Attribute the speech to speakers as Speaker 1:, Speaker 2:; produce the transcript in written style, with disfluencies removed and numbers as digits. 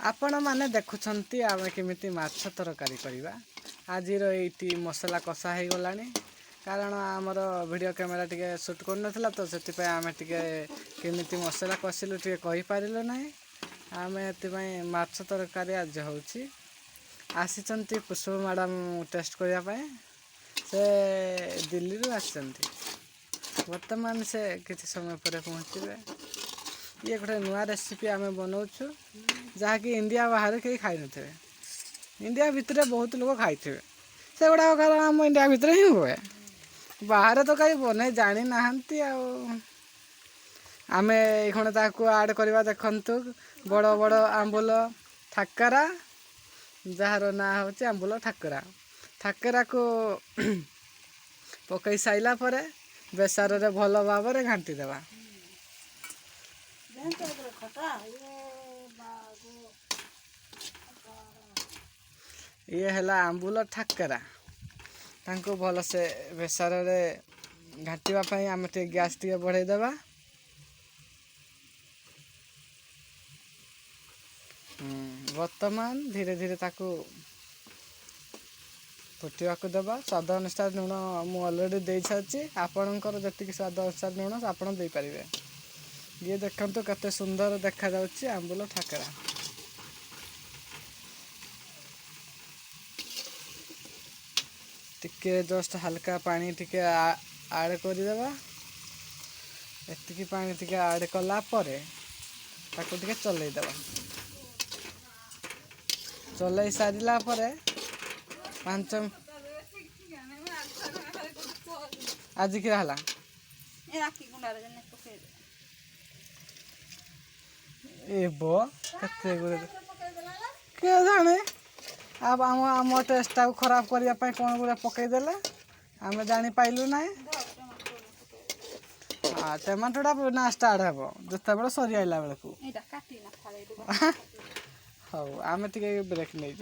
Speaker 1: आपण माने देखुछंती आमे केमिति माछ तरकारी करिबा। आजिर एइटी मसला कषा हे गलानी कारण आमर वीडियो कैमेरा टिके शूट कर नथिला तो सेति आमे टिके केमिति मसला कषिलु टिके कहि पारिलो नाही। आमे एति पय माछ तरकारी आज होउची आसीचंती पुष्प मैडम टेस्ट करिया पय से दिल्ली रु आसीचंती वर्तमान से किछि समय पर पहुंचीबे। ये गोटे नुआ रेसिपी आम बनाऊँ जहाँकि इंडिया बाहर कहीं खाई थे। इंडिया भितर बहुत लोग खाई थे से गुड़ा कारण आम इंडिया भितर ही हुए बाहर तो कहीं बन जानी ना आम एखण ताकू आड करवा देखु बड़ बड़ आंबुल ठाकरा जार ना हूँ आंबुल ठाकरा ठाकरा को पकई साइला परे बेसार रे भल भाव घाटी देवा। ये है आंबुल ठाकरा तांको भल से बेसार रे घाटिया आम टे गैस टे बढ़ाई देवा। वर्तमान धीरे धीरे ताकू फुटवा को देवा। स्वाद अनुसार लुण मु अलरेडी दे सारी आपणकर जी स्वाद अनुसार लुण आप दे पारे। ये देखते कते सुंदर देखा जाउची आंबुल ठाकरा। टिके जस्ट हल्का पानी टिके आड कर देवा। एतिकी पानी टिके आड कला परे ताको टिके चलै देवा। चलै सारिला परे पांच आज क्या हला ए बो कते गुरे के जाने अब आम टेस्ट खराब करने कौन गुड़ा पकईदे आम जानी पाइलु ना। हाँ टमाटोटा ना स्टार्ट हे जिते बड़े सरी आइला बेलू हाँ आम टे ब्रेक नहीं।